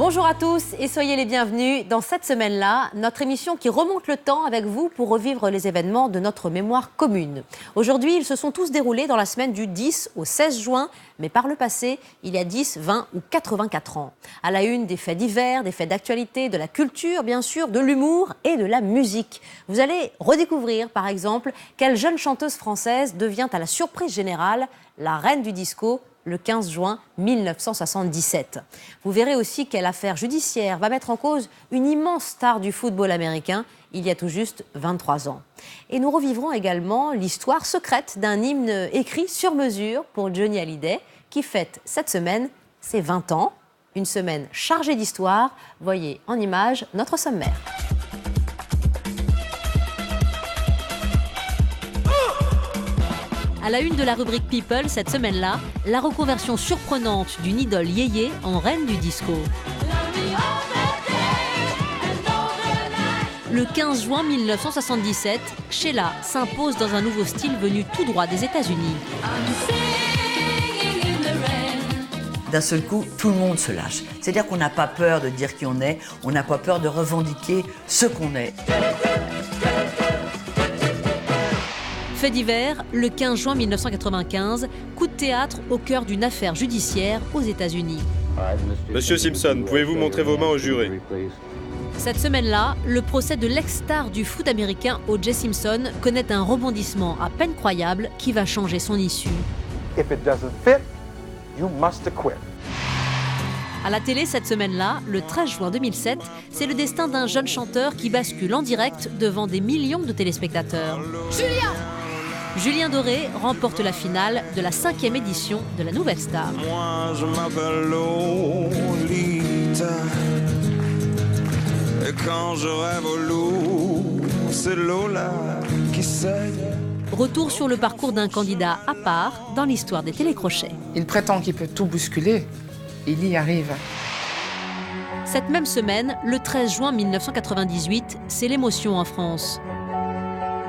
Bonjour à tous et soyez les bienvenus dans cette semaine-là, notre émission qui remonte le temps avec vous pour revivre les événements de notre mémoire commune. Aujourd'hui, ils se sont tous déroulés dans la semaine du 10 au 16 juin, mais par le passé, il y a 10, 20 ou 84 ans. À la une, des faits divers, des faits d'actualité, de la culture, bien sûr, de l'humour et de la musique. Vous allez redécouvrir, par exemple, quelle jeune chanteuse française devient à la surprise générale la reine du disco le 15 juin 1977. Vous verrez aussi quelle affaire judiciaire va mettre en cause une immense star du football américain il y a tout juste 23 ans. Et nous revivrons également l'histoire secrète d'un hymne écrit sur mesure pour Johnny Hallyday qui fête cette semaine ses 20 ans. Une semaine chargée d'histoire. Voyez en images notre sommaire. À la une de la rubrique People, cette semaine-là, la reconversion surprenante d'une idole yéyé en reine du disco. Le 15 juin 1977, Sheila s'impose dans un nouveau style venu tout droit des États-Unis. D'un seul coup, tout le monde se lâche. C'est-à-dire qu'on n'a pas peur de dire qui on est, on n'a pas peur de revendiquer ce qu'on est. Fait divers, le 15 juin 1995, coup de théâtre au cœur d'une affaire judiciaire aux États-Unis. Monsieur Simpson, pouvez-vous montrer vos mains au jury ? Cette semaine-là, le procès de l'ex-star du foot américain O.J. Simpson connaît un rebondissement à peine croyable qui va changer son issue. If it doesn't fit, you must quit. À la télé, cette semaine-là, le 13 juin 2007, c'est le destin d'un jeune chanteur qui bascule en direct devant des millions de téléspectateurs. Julien Doré remporte la finale de la 5e édition de la Nouvelle Star. Moi, je m'appelle Lolita. Et quand je rêve au loup, c'est Lola qui sait. Retour sur le parcours d'un candidat à part dans l'histoire des télécrochets. Il prétend qu'il peut tout bousculer. Il y arrive. Cette même semaine, le 13 juin 1998, c'est l'émotion en France.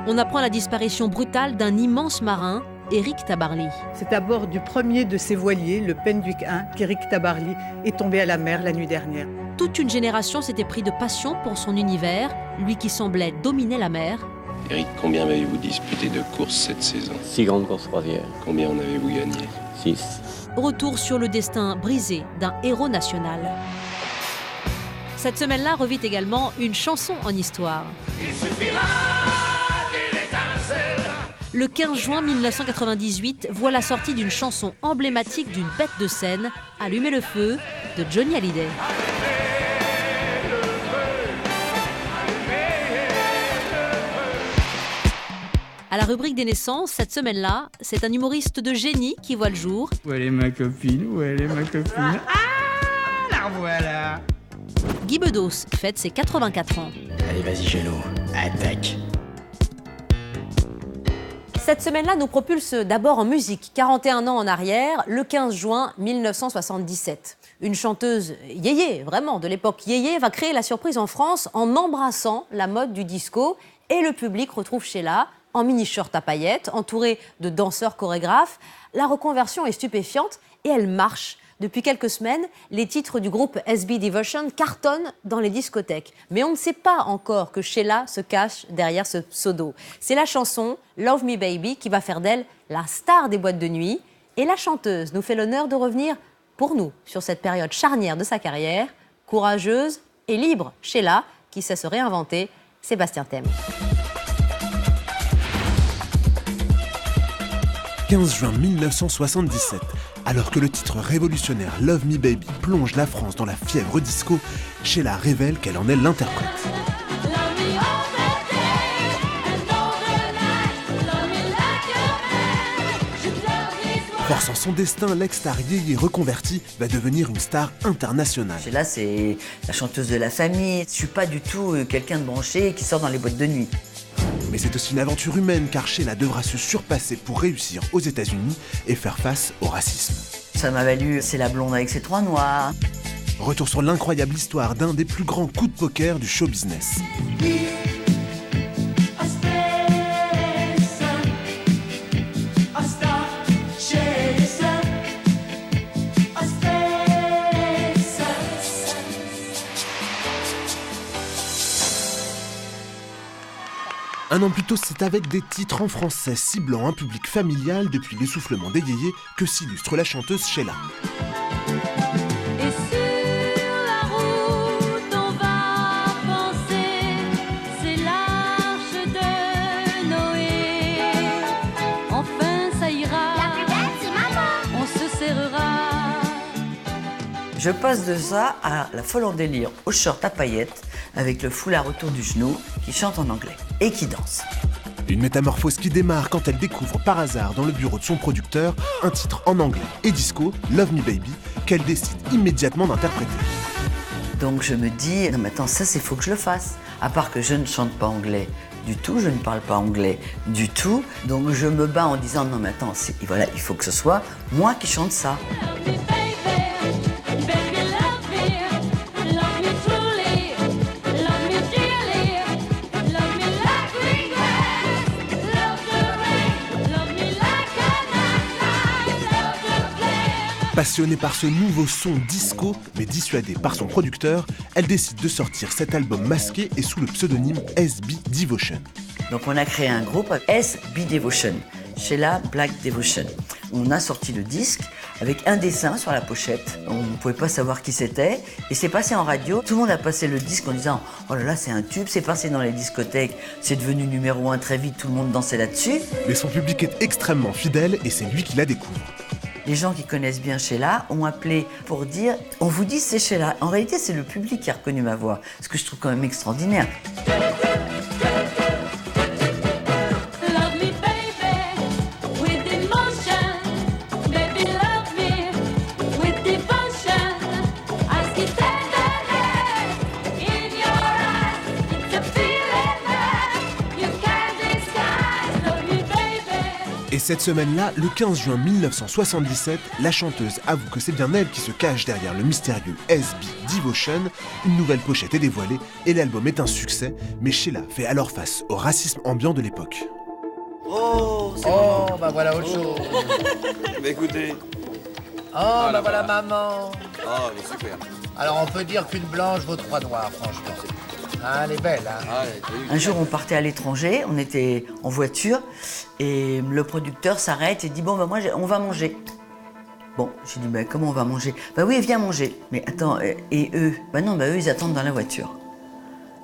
On apprend la disparition brutale d'un immense marin, Éric Tabarly. C'est à bord du premier de ses voiliers, le Penduic 1, qu'Éric Tabarly est tombé à la mer la nuit dernière. Toute une génération s'était pris de passion pour son univers, lui qui semblait dominer la mer. Éric, combien avez-vous disputé de courses cette saison ? 6 grandes courses croisières. Combien en avez-vous gagné ? 6. Retour sur le destin brisé d'un héros national. Cette semaine-là revit également une chanson en histoire. Il suffira d'une étincelle. Le 15 juin 1998 voit la sortie d'une chanson emblématique d'une bête de scène, Allumer le feu, de Johnny Hallyday. À la rubrique des naissances, cette semaine-là, c'est un humoriste de génie qui voit le jour. Où elle est ma copine ? Où elle est ma copine ? Ah, la revoilà ! Guy Bedos fête ses 84 ans. Allez, vas-y, Gélo, attaque. Cette semaine-là nous propulse d'abord en musique, 41 ans en arrière, le 15 juin 1977. Une chanteuse yéyé, vraiment, de l'époque yéyé, va créer la surprise en France en embrassant la mode du disco et le public retrouve Sheila en mini-short à paillettes, entourée de danseurs chorégraphes. La reconversion est stupéfiante et elle marche. Depuis quelques semaines, les titres du groupe SB Devotion cartonnent dans les discothèques. Mais on ne sait pas encore que Sheila se cache derrière ce pseudo. C'est la chanson Love Me Baby qui va faire d'elle la star des boîtes de nuit. Et la chanteuse nous fait l'honneur de revenir pour nous sur cette période charnière de sa carrière. Courageuse et libre, Sheila, qui sait se réinventer, Sébastien Thème. 15 juin 1977, alors que le titre révolutionnaire Love Me Baby plonge la France dans la fièvre disco, Sheila révèle qu'elle en est l'interprète. Forçant son destin, l'ex-star yéyé reconvertie va devenir une star internationale. Sheila, c'est la chanteuse de la famille. Je suis pas du tout quelqu'un de branché qui sort dans les boîtes de nuit. Mais c'est aussi une aventure humaine car Sheila devra se surpasser pour réussir aux États-Unis et faire face au racisme. Ça m'a valu C'est la blonde avec ses 3 noirs. Retour sur l'incroyable histoire d'un des plus grands coups de poker du show business. Un an plus tôt, c'est avec des titres en français ciblant un public familial depuis l'essoufflement des yéyés que s'illustre la chanteuse Sheila. Et sur la route, on va penser, c'est l'arche de Noé. Enfin, ça ira. La plus belle, c'est maman. On se serrera. Je passe de ça à la folle en délire, au short à paillettes, avec le foulard autour du genou, qui chante en anglais et qui danse. Une métamorphose qui démarre quand elle découvre par hasard dans le bureau de son producteur un titre en anglais et disco, Love Me Baby, qu'elle décide immédiatement d'interpréter. Donc je me dis, non mais attends, ça c'est faut que je le fasse. À part que je ne chante pas anglais du tout, je ne parle pas anglais du tout, donc je me bats en disant, non mais attends, voilà, il faut que ce soit moi qui chante ça. Passionnée par ce nouveau son disco, mais dissuadée par son producteur, elle décide de sortir cet album masqué et sous le pseudonyme SB Devotion. Donc on a créé un groupe SB Devotion, Sheila Black Devotion. On a sorti le disque avec un dessin sur la pochette. On ne pouvait pas savoir qui c'était. Et c'est passé en radio. Tout le monde a passé le disque en disant « Oh là là, c'est un tube ». C'est passé dans les discothèques. C'est devenu numéro 1 très vite. Tout le monde dansait là-dessus. Mais son public est extrêmement fidèle et c'est lui qui la découvre. Les gens qui connaissent bien Sheila ont appelé pour dire « On vous dit c'est Sheila ». En réalité, c'est le public qui a reconnu ma voix. Ce que je trouve quand même extraordinaire. Et cette semaine-là, le 15 juin 1977, la chanteuse avoue que c'est bien elle qui se cache derrière le mystérieux SB Devotion. Une nouvelle pochette est dévoilée et l'album est un succès, mais Sheila fait alors face au racisme ambiant de l'époque. Oh, bah voilà autre chose. Bah écoutez. Oh, bah voilà maman. Oh, elle est super. Alors on peut dire qu'une blanche vaut 3 noirs, franchement. Ah, elle est belle, hein. Un jour, on partait à l'étranger, on était en voiture, et le producteur s'arrête et dit « Bon, bah moi, on va manger ». Bon, j'ai dit « Bah comment on va manger ?»« Bah oui, viens manger ». Mais attends, et eux ? Bah non, bah eux, ils attendent dans la voiture.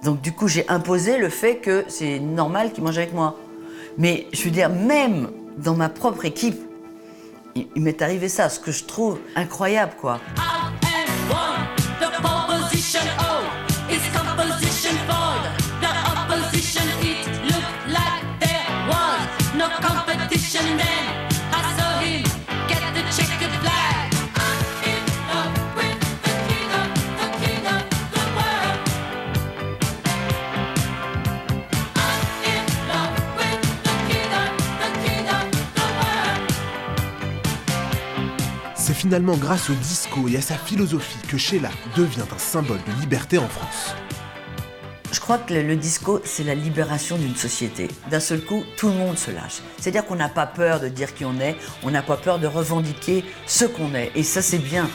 Donc du coup, j'ai imposé le fait que c'est normal qu'ils mangent avec moi. Mais je veux dire, même dans ma propre équipe, il m'est arrivé ça, ce que je trouve incroyable, quoi. C'est finalement grâce au disco et à sa philosophie que Sheila devient un symbole de liberté en France. Je crois que le disco, c'est la libération d'une société. D'un seul coup, tout le monde se lâche. C'est-à-dire qu'on n'a pas peur de dire qui on est, on n'a pas peur de revendiquer ce qu'on est. Et ça, c'est bien.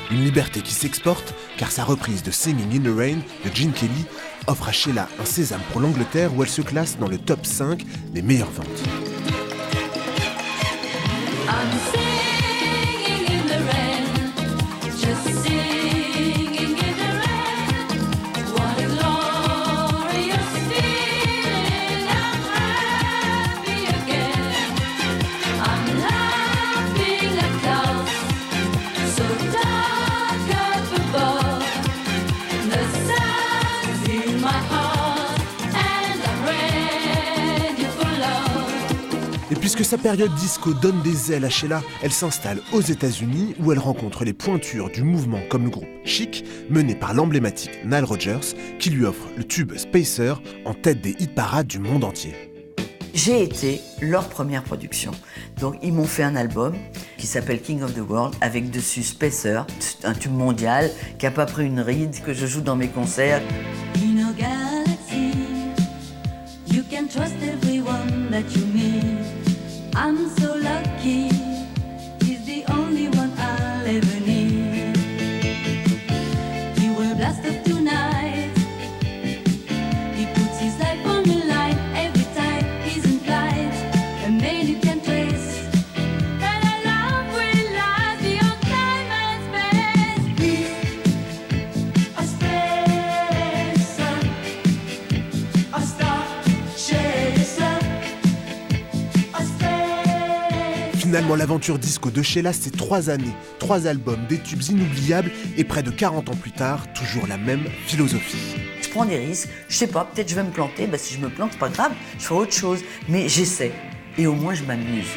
Une liberté qui s'exporte, car sa reprise de Singing in the Rain de Gene Kelly offre à Sheila un sésame pour l'Angleterre où elle se classe dans le top 5 des meilleures ventes. Et puisque sa période disco donne des ailes à Sheila, elle s'installe aux États-Unis où elle rencontre les pointures du mouvement comme le groupe Chic, mené par l'emblématique Nile Rodgers, qui lui offre le tube Spacer en tête des hit-parades du monde entier. J'ai été leur première production. Donc ils m'ont fait un album qui s'appelle King of the World avec dessus Spacer, un tube mondial qui n'a pas pris une ride, que je joue dans mes concerts. In a galaxy, you can trust everyone that you meet. I'm so lucky, he's the only one I'll ever need. He will blast up tonight, he puts his life on the line every Finalement, l'aventure disco de Sheila, c'est 3 années, 3 albums, des tubes inoubliables et près de 40 ans plus tard, toujours la même philosophie. Je prends des risques, je sais pas, peut-être je vais me planter, si je me plante, c'est pas grave, je ferai autre chose, mais j'essaie et au moins je m'amuse.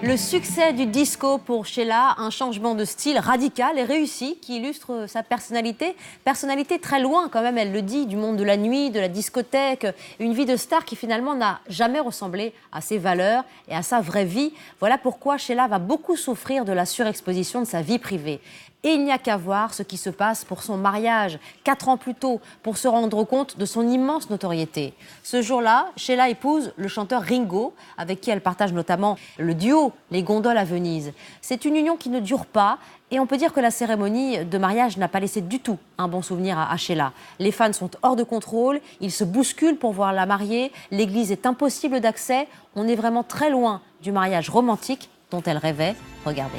Le succès du disco pour Sheila, un changement de style radical et réussi qui illustre sa personnalité. Personnalité très loin quand même, elle le dit, du monde de la nuit, de la discothèque. Une vie de star qui finalement n'a jamais ressemblé à ses valeurs et à sa vraie vie. Voilà pourquoi Sheila va beaucoup souffrir de la surexposition de sa vie privée. Et il n'y a qu'à voir ce qui se passe pour son mariage, 4 ans plus tôt, pour se rendre compte de son immense notoriété. Ce jour-là, Sheila épouse le chanteur Ringo, avec qui elle partage notamment le duo Les Gondoles à Venise. C'est une union qui ne dure pas, et on peut dire que la cérémonie de mariage n'a pas laissé du tout un bon souvenir à Sheila. Les fans sont hors de contrôle, ils se bousculent pour voir la mariée, l'église est impossible d'accès, on est vraiment très loin du mariage romantique dont elle rêvait. Regardez.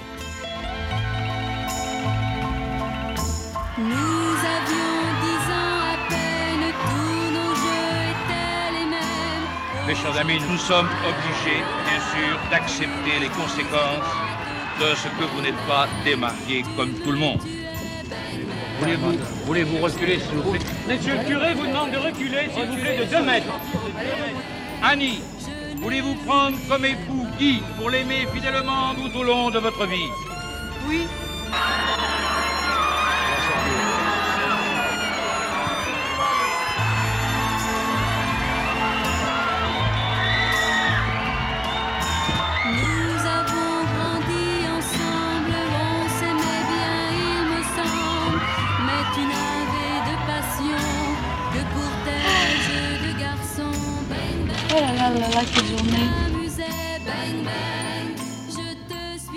Nous avions 10 ans à peine, tous nos jeux étaient les mêmes. Mes chers amis, nous sommes obligés, bien sûr, d'accepter les conséquences de ce que vous n'êtes pas démariés comme tout le monde. Voulez-vous reculer, s'il vous plaît? Monsieur le curé vous demande de reculer, s'il vous plaît, de 2 mètres. Annie, voulez-vous prendre comme époux Guy pour l'aimer fidèlement tout au long de votre vie? Oui. Quelle journée.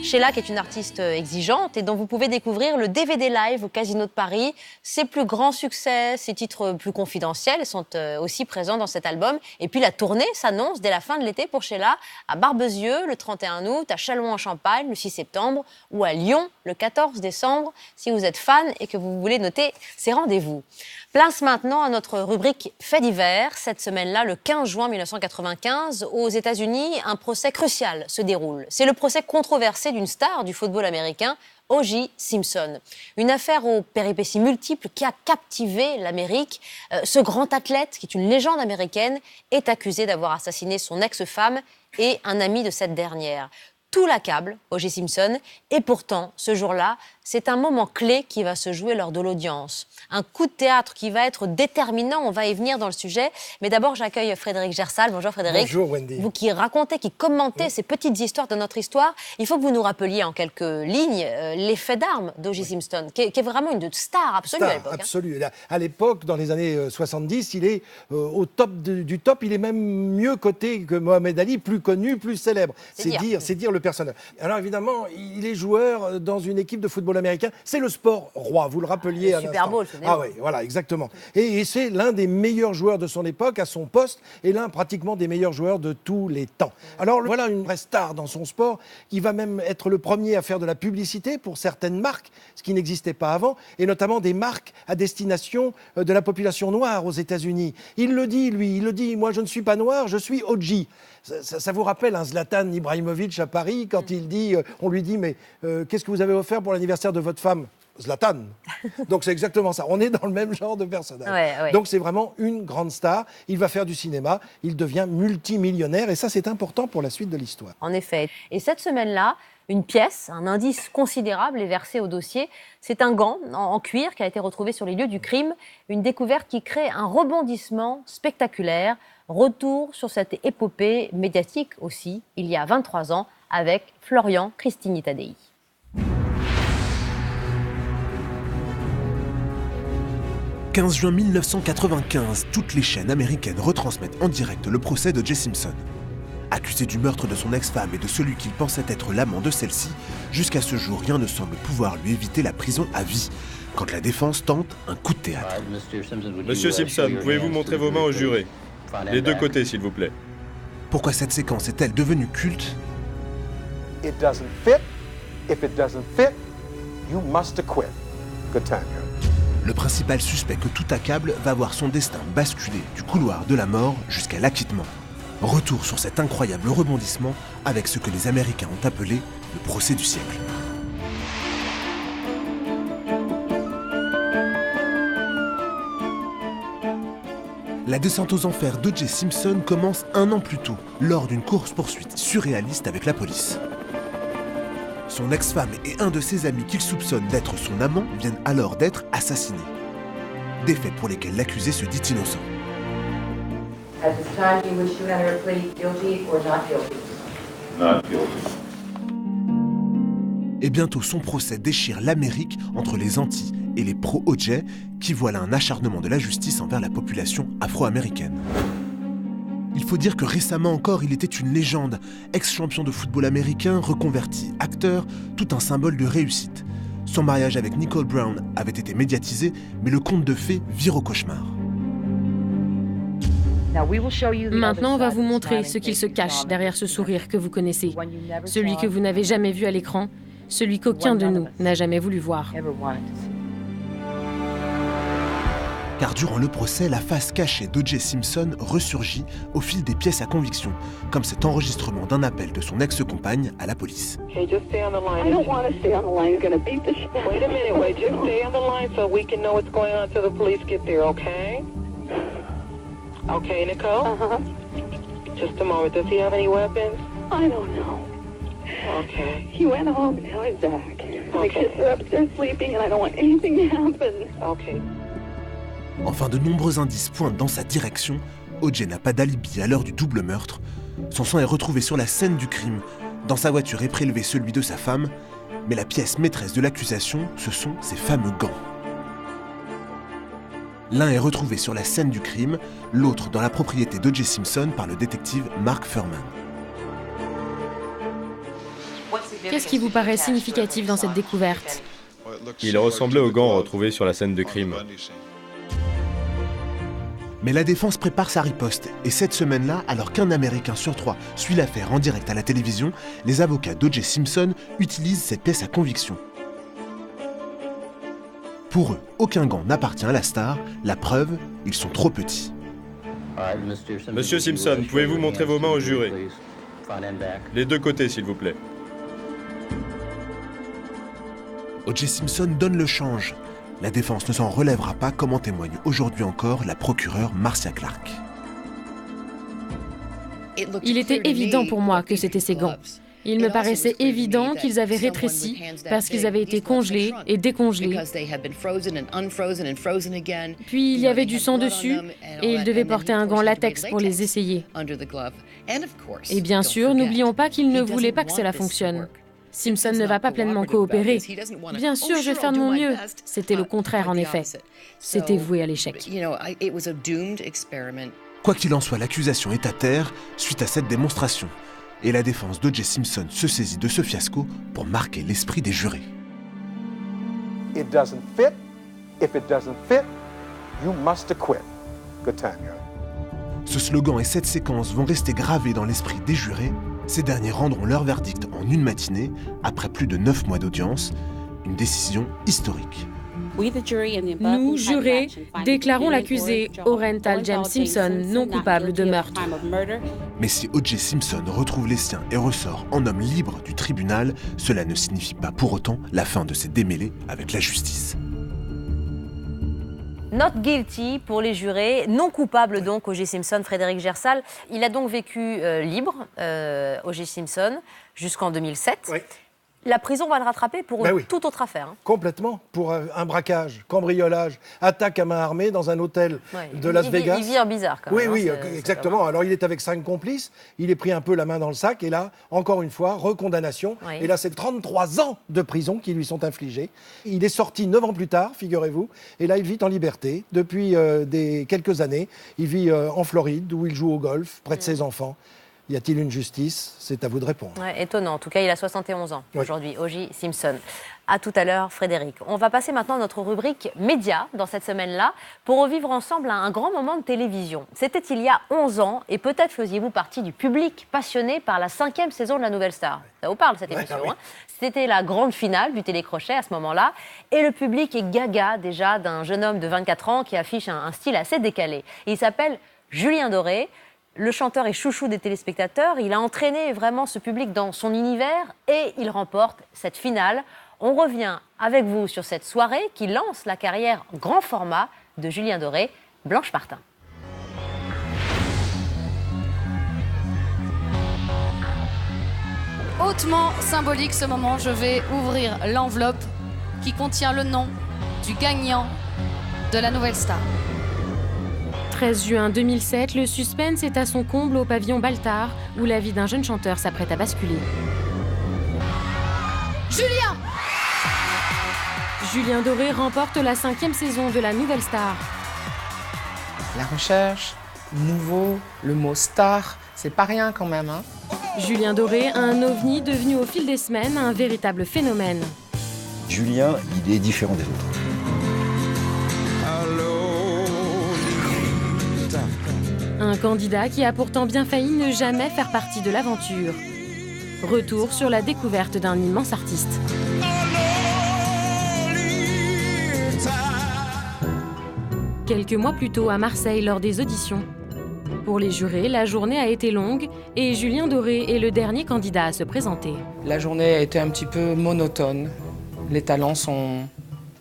Sheila, qui est une artiste exigeante et dont vous pouvez découvrir le DVD live au Casino de Paris. Ses plus grands succès, ses titres plus confidentiels sont aussi présents dans cet album. Et puis la tournée s'annonce dès la fin de l'été pour Sheila à Barbezieux le 31 août, à Châlons-en-Champagne le 6 septembre ou à Lyon le 14 décembre si vous êtes fan et que vous voulez noter ces rendez-vous. Place maintenant à notre rubrique Faits divers. Cette semaine-là, le 15 juin 1995, aux États-Unis, un procès crucial se déroule. C'est le procès controversé d'une star du football américain, O.J. Simpson. Une affaire aux péripéties multiples qui a captivé l'Amérique. Ce grand athlète, qui est une légende américaine, est accusé d'avoir assassiné son ex-femme et un ami de cette dernière. Tout l'accable, O.J. Simpson, et pourtant, ce jour-là, c'est un moment clé qui va se jouer lors de l'audience. Un coup de théâtre qui va être déterminant, on va y venir dans le sujet. Mais d'abord, j'accueille Frédéric Gersal. Bonjour Frédéric. Bonjour Wendy. Vous qui racontez, qui commentez ces petites histoires de notre histoire, il faut que vous nous rappeliez en quelques lignes les faits d'armes d'O.J. Simpson, qui est vraiment une star absolue à l'époque. Absolue. À l'époque, dans les années 70, il est au top du top. Il est même mieux coté que Mohamed Ali, plus connu, plus célèbre. C'est dire le personnage. Alors évidemment, il est joueur dans une équipe de football américain. C'est le sport roi, vous le rappeliez à l'instant. Super Bowl, Ah oui, voilà, exactement. Et c'est l'un des meilleurs joueurs de son époque à son poste et l'un pratiquement des meilleurs joueurs de tous les temps. Alors voilà une vraie star dans son sport. Il va même être le premier à faire de la publicité pour certaines marques, ce qui n'existait pas avant, et notamment des marques à destination de la population noire aux États-Unis. Il le dit, lui, moi je ne suis pas noir, je suis O.J. Ça vous rappelle Zlatan Ibrahimovic à Paris quand il dit, on lui dit mais qu'est-ce que vous avez offert pour l'anniversaire de votre femme? Zlatan. Donc c'est exactement ça. On est dans le même genre de personnage. Ouais. Donc c'est vraiment une grande star. Il va faire du cinéma, il devient multimillionnaire et ça c'est important pour la suite de l'histoire. En effet. Et cette semaine-là, une pièce, un indice considérable est versé au dossier. C'est un gant en cuir qui a été retrouvé sur les lieux du crime. Une découverte qui crée un rebondissement spectaculaire. Retour sur cette épopée médiatique aussi, il y a 23 ans, avec Florian Cristini-Tadei. « 15 juin 1995, toutes les chaînes américaines retransmettent en direct le procès de O.J. Simpson. Accusé du meurtre de son ex-femme et de celui qu'il pensait être l'amant de celle-ci, jusqu'à ce jour, rien ne semble pouvoir lui éviter la prison à vie, quand la défense tente un coup de théâtre. Monsieur Simpson, pouvez-vous montrer vos mains au juré? Les deux côtés, s'il vous plaît. Pourquoi cette séquence est-elle devenue culte? It doesn't fit. If it doesn't fit, you must acquit. Good time, girl. Le principal suspect que tout accable va voir son destin basculer du couloir de la mort jusqu'à l'acquittement. Retour sur cet incroyable rebondissement avec ce que les Américains ont appelé le procès du siècle. La descente aux enfers d'O.J. Simpson commence un an plus tôt, lors d'une course-poursuite surréaliste avec la police. Son ex-femme et un de ses amis qu'il soupçonne d'être son amant viennent alors d'être assassinés. Des faits pour lesquels l'accusé se dit innocent. At this time, you wish to enter a plea guilty or not guilty? Not guilty. Et bientôt son procès déchire l'Amérique entre les anti et les pro-O.J. qui voient là un acharnement de la justice envers la population afro-américaine. Il faut dire que récemment encore, il était une légende, ex-champion de football américain, reconverti, acteur, tout un symbole de réussite. Son mariage avec Nicole Brown avait été médiatisé, mais le conte de fées vire au cauchemar. Maintenant, on va vous montrer ce qu'il se cache derrière ce sourire que vous connaissez, celui que vous n'avez jamais vu à l'écran, celui qu'aucun de nous n'a jamais voulu voir. Car durant le procès, la face cachée d'O.J. Simpson ressurgit au fil des pièces à conviction, comme cet enregistrement d'un appel de son ex-compagne à la police. Hey, just stay on the line. I don't want to stay on the line. You're going to beat the shit. Wait a minute, wait. Just stay on the line so we can know what's going on until the police get there, okay? Okay, Nicole? Uh-huh. Just a moment. Does he have any weapons? I don't know. Okay. He went home, now he's back. My Okay. kids are upstairs sleeping and I don't want anything to happen. Okay. Enfin, de nombreux indices pointent dans sa direction. O.J. n'a pas d'alibi à l'heure du double meurtre. Son sang est retrouvé sur la scène du crime. Dans sa voiture est prélevé celui de sa femme. Mais la pièce maîtresse de l'accusation, ce sont ses fameux gants. L'un est retrouvé sur la scène du crime, l'autre dans la propriété d'O.J. Simpson par le détective Mark Fuhrman. Qu'est-ce qui vous paraît significatif dans cette découverte? Il ressemblait aux gants retrouvés sur la scène de crime. Mais la défense prépare sa riposte, et cette semaine-là, alors qu'un Américain sur 3 suit l'affaire en direct à la télévision, les avocats d'O.J. Simpson utilisent cette pièce à conviction. Pour eux, aucun gant n'appartient à la star, la preuve, ils sont trop petits. Monsieur Simpson, pouvez-vous montrer vos mains au juré? Les deux côtés, s'il vous plaît. O.J. Simpson donne le change. La défense ne s'en relèvera pas, comme en témoigne aujourd'hui encore la procureure Marcia Clark. Il était évident pour moi que c'était ces gants. Il me paraissait évident qu'ils avaient rétréci parce qu'ils avaient été congelés et décongelés. Puis il y avait du sang dessus et ils devaient porter un gant latex pour les essayer. Et bien sûr, n'oublions pas qu'ils ne voulaient pas que cela fonctionne. Simpson ne va pas pleinement coopérer. Bien sûr, je vais faire de mon mieux. C'était le contraire, en effet. C'était voué à l'échec. Quoi qu'il en soit, l'accusation est à terre suite à cette démonstration. Et la défense d'O.J. Simpson se saisit de ce fiasco pour marquer l'esprit des jurés. It doesn't fit. If it doesn't fit, you must acquit. Good time, girl. Ce slogan et cette séquence vont rester gravés dans l'esprit des jurés. Ces derniers rendront leur verdict en une matinée, après plus de 9 mois d'audience. Une décision historique. Nous, jurés, déclarons l'accusé Orenthal James Simpson non coupable de meurtre. Mais si O.J. Simpson retrouve les siens et ressort en homme libre du tribunal, cela ne signifie pas pour autant la fin de ses démêlés avec la justice. Not guilty pour les jurés, non coupable donc O.J. Simpson, Frédéric Gersal. Il a donc vécu libre, O.J. Simpson, jusqu'en 2007. Oui. La prison va le rattraper pour une toute autre affaire. Hein. Complètement. Pour un braquage, cambriolage, attaque à main armée dans un hôtel de Las Vegas. Il vit un bizarre quand même. Oui, exactement. Alors il est avec 5 complices, il est pris un peu la main dans le sac et là, encore une fois, recondamnation. Oui. Et là, c'est 33 ans de prison qui lui sont infligés. Il est sorti 9 ans plus tard, figurez-vous, et là, il vit en liberté. Depuis quelques années, il vit en Floride où il joue au golf, près de ses enfants. Y a-t-il une justice? C'est à vous de répondre. Ouais, étonnant. En tout cas, il a 71 ans aujourd'hui, O.J. Simpson. À tout à l'heure, Frédéric. On va passer maintenant à notre rubrique Médias dans cette semaine-là pour revivre ensemble un grand moment de télévision. C'était il y a 11 ans et peut-être faisiez-vous partie du public passionné par la 5e saison de La Nouvelle Star. Ça vous parle, cette émission, hein? C'était la grande finale du télécrochet à ce moment-là et le public est gaga déjà d'un jeune homme de 24 ans qui affiche un style assez décalé. Il s'appelle Julien Doré. Le chanteur est chouchou des téléspectateurs, il a entraîné vraiment ce public dans son univers et il remporte cette finale. On revient avec vous sur cette soirée qui lance la carrière grand format de Julien Doré, Blanche Martin. Hautement symbolique ce moment, je vais ouvrir l'enveloppe qui contient le nom du gagnant de La Nouvelle Star. 13 juin 2007, le suspense est à son comble au pavillon Baltard, où la vie d'un jeune chanteur s'apprête à basculer. Julien Doré remporte la 5e saison de La Nouvelle Star. La recherche, nouveau, le mot star, c'est pas rien quand même, hein. Julien Doré, un ovni devenu au fil des semaines un véritable phénomène. Julien, il est différent des autres. Un candidat qui a pourtant bien failli ne jamais faire partie de l'aventure. Retour sur la découverte d'un immense artiste. Quelques mois plus tôt à Marseille lors des auditions. Pour les jurés, la journée a été longue et Julien Doré est le dernier candidat à se présenter. La journée a été un petit peu monotone. Les talents sont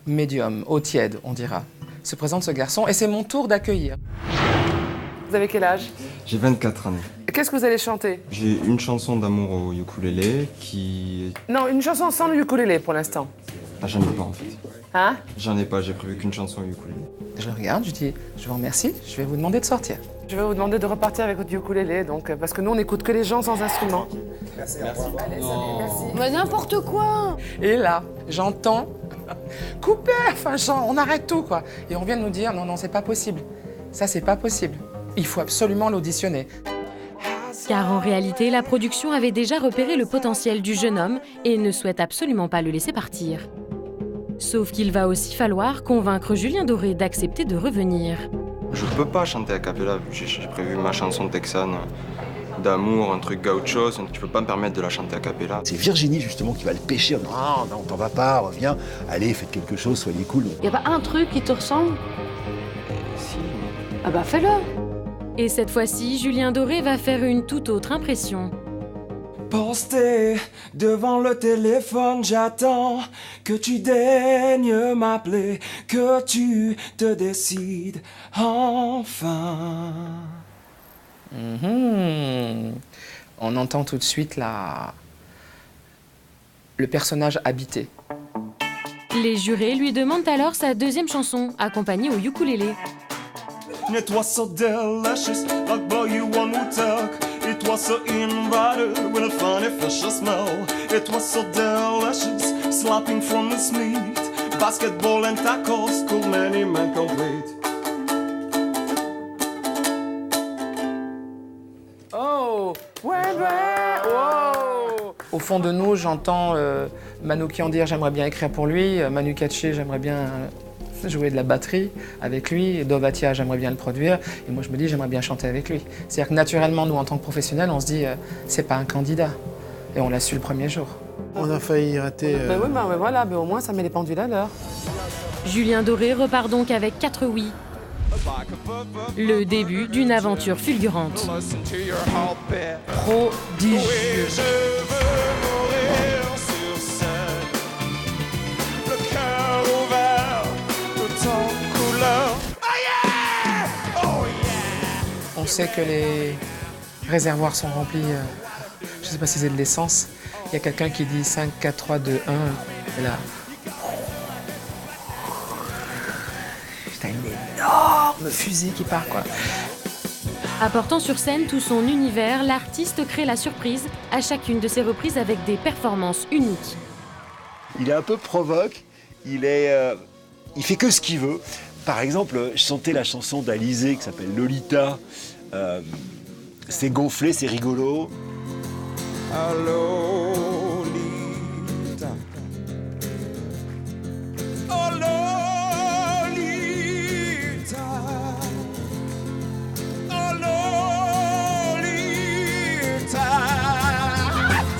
médiums, au tiède, on dira. Se présente ce garçon et c'est mon tour d'accueillir. Vous avez quel âge? J'ai 24 ans. Qu'est-ce que vous allez chanter? J'ai une chanson d'amour au ukulélé qui... Non, une chanson sans le ukulélé pour l'instant. Ah, j'en ai pas en fait. Hein? J'en ai pas, j'ai prévu qu'une chanson au ukulélé. Je le regarde, je dis, je vous remercie, je vais vous demander de sortir. Je vais vous demander de repartir avec votre ukulélé, donc, parce que nous, on n'écoute que les gens sans instrument. Merci. Allez, salut, merci. Mais n'importe quoi! Et là, j'entends couper, enfin, on arrête tout, quoi. Et on vient de nous dire, non, c'est pas possible. Ça, c'est pas possible. Il faut absolument l'auditionner. Car en réalité, la production avait déjà repéré le potentiel du jeune homme et ne souhaite absolument pas le laisser partir. Sauf qu'il va aussi falloir convaincre Julien Doré d'accepter de revenir. Je peux pas chanter a cappella, j'ai prévu ma chanson texane d'amour, un truc gaucho, tu peux pas me permettre de la chanter a cappella. C'est Virginie justement qui va le pêcher. Non, t'en vas pas, reviens, allez, faites quelque chose, soyez cool. Y a pas un truc qui te ressemble? Si. Ah bah fais-le! Et cette fois-ci, Julien Doré va faire une toute autre impression. Posté devant le téléphone, j'attends que tu daignes m'appeler, que tu te décides enfin. On entend tout de suite le personnage habité. Les jurés lui demandent alors sa deuxième chanson, accompagnée au ukulélé. It was so delicious, like boy you one would talk. It was so invited with a funny fishy smell. It was so delicious, slapping from his meat. Basketball and tacos could many men complete. Oh, ouais, wow. Au fond de nous, j'entends Manoukian dire j'aimerais bien écrire pour lui, Manu Katché j'aimerais bien jouer de la batterie avec lui, et Dovatia j'aimerais bien le produire, et moi je me dis j'aimerais bien chanter avec lui. C'est-à-dire que naturellement, nous en tant que professionnels, on se dit c'est pas un candidat, et on l'a su le premier jour. On a failli rater... Oui, voilà, mais au moins ça met les pendules à l'heure. Julien Doré repart donc avec 4 oui. Le début d'une aventure fulgurante. Prodigieux. On sait que les réservoirs sont remplis, je ne sais pas si c'est de l'essence. Il y a quelqu'un qui dit 5, 4, 3, 2, 1, et là... T'as une énorme fusée qui part, quoi. Apportant sur scène tout son univers, l'artiste crée la surprise à chacune de ses reprises avec des performances uniques. Il est un peu provoque, il fait que ce qu'il veut. Par exemple, je chantais la chanson d'Alizé qui s'appelle Lolita. C'est gonflé, c'est rigolo. Lolita. Oh Lolita. Oh Lolita.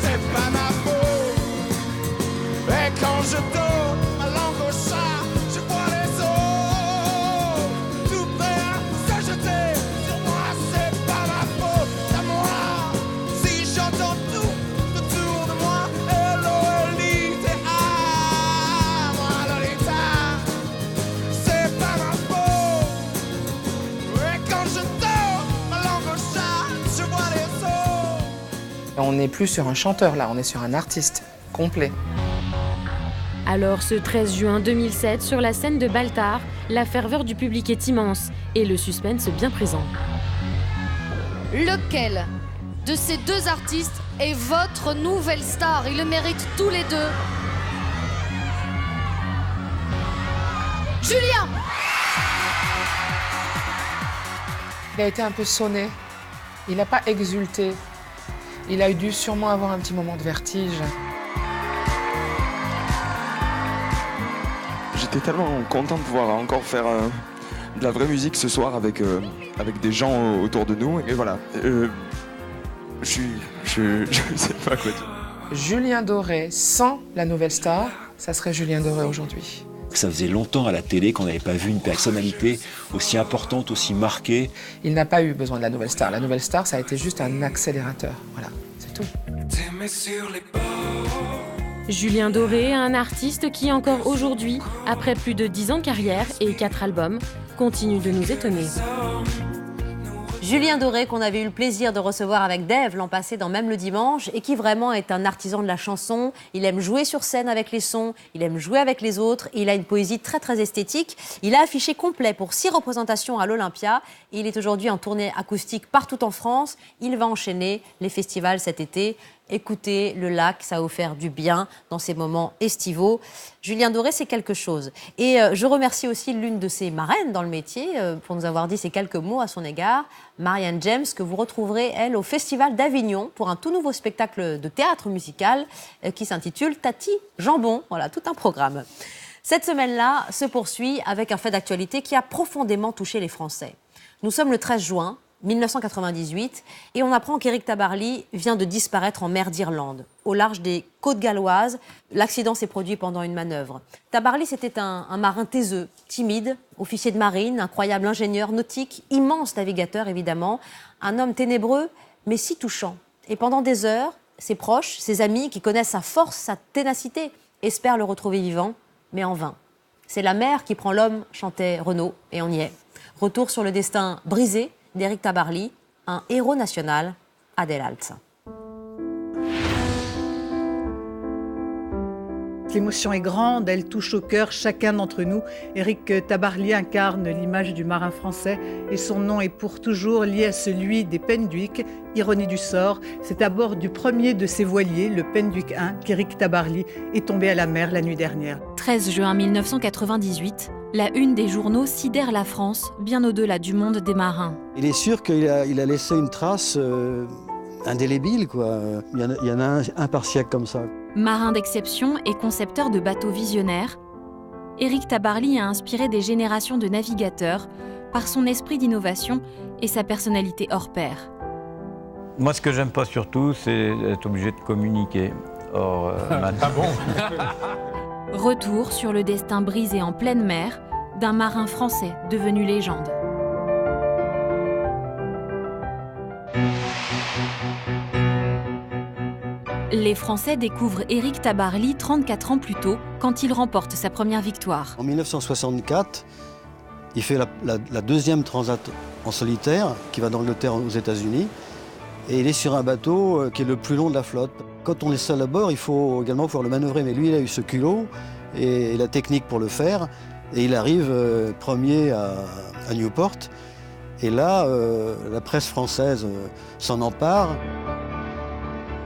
C'est pas ma faute. Et quand je dors ma langue au chat, je vois les eaux tout prêts à se jeter sur moi. C'est pas ma faute, à moi. Si j'entends tout autour de moi, Lolita, moi Lolita, c'est pas ma faute. Et quand je dors ma langue au chat, je vois les eaux. On n'est plus sur un chanteur là, on est sur un artiste complet. Alors ce 13 juin 2007, sur la scène de Baltard, la ferveur du public est immense et le suspense bien présent. Lequel de ces deux artistes est votre nouvelle star? Ils le méritent tous les deux. Julien! Il a été un peu sonné, il n'a pas exulté. Il a dû sûrement avoir un petit moment de vertige. J'étais tellement content de pouvoir encore faire de la vraie musique ce soir avec des gens autour de nous. Et voilà, je sais pas quoi dire. Julien Doré sans la nouvelle star, ça serait Julien Doré aujourd'hui. Ça faisait longtemps à la télé qu'on n'avait pas vu une personnalité aussi importante, aussi marquée. Il n'a pas eu besoin de la nouvelle star. La nouvelle star, ça a été juste un accélérateur. Voilà, c'est tout. Julien Doré, un artiste qui encore aujourd'hui, après plus de 10 ans de carrière et 4 albums, continue de nous étonner. Julien Doré, qu'on avait eu le plaisir de recevoir avec Dave l'an passé dans Même le dimanche, et qui vraiment est un artisan de la chanson. Il aime jouer sur scène avec les sons, il aime jouer avec les autres, et il a une poésie très très esthétique. Il a affiché complet pour 6 représentations à l'Olympia, et il est aujourd'hui en tournée acoustique partout en France. Il va enchaîner les festivals cet été. Écoutez le lac, ça va vous faire du bien dans ces moments estivaux. Julien Doré, c'est quelque chose. Et je remercie aussi l'une de ses marraines dans le métier pour nous avoir dit ces quelques mots à son égard, Marianne James, que vous retrouverez, elle, au Festival d'Avignon pour un tout nouveau spectacle de théâtre musical qui s'intitule Tati Jambon. Voilà, tout un programme. Cette semaine-là se poursuit avec un fait d'actualité qui a profondément touché les Français. Nous sommes le 13 juin. 1998, et on apprend qu'Éric Tabarly vient de disparaître en mer d'Irlande, au large des côtes galloises. L'accident s'est produit pendant une manœuvre. Tabarly, c'était un marin taiseux, timide, officier de marine, incroyable ingénieur nautique, immense navigateur évidemment, un homme ténébreux, mais si touchant. Et pendant des heures, ses proches, ses amis, qui connaissent sa force, sa ténacité, espèrent le retrouver vivant, mais en vain. C'est la mer qui prend l'homme, chantait Renaud, et on y est. Retour sur le destin brisé d'Éric Tabarly, un héros national, Adèle Alts. L'émotion est grande, elle touche au cœur chacun d'entre nous. Éric Tabarly incarne l'image du marin français et son nom est pour toujours lié à celui des Penduic. Ironie du sort, c'est à bord du premier de ces voiliers, le Penduic 1, qu'Éric Tabarly est tombé à la mer la nuit dernière. 13 juin 1998, la une des journaux sidère la France, bien au-delà du monde des marins. Il est sûr qu'il a laissé une trace indélébile, quoi. Il y en a un par siècle comme ça. Marin d'exception et concepteur de bateaux visionnaires, Éric Tabarly a inspiré des générations de navigateurs par son esprit d'innovation et sa personnalité hors pair. Moi, ce que j'aime pas surtout, c'est être obligé de communiquer. Or, Ah bon? Retour sur le destin brisé en pleine mer d'un marin français devenu légende. Les Français découvrent Éric Tabarly 34 ans plus tôt, quand il remporte sa première victoire. En 1964, il fait la deuxième transat en solitaire, qui va d'Angleterre aux États-Unis. Et il est sur un bateau qui est le plus long de la flotte. Quand on est seul à bord, il faut également pouvoir le manœuvrer. Mais lui, il a eu ce culot et la technique pour le faire. Et il arrive premier à Newport. Et là, la presse française s'en empare.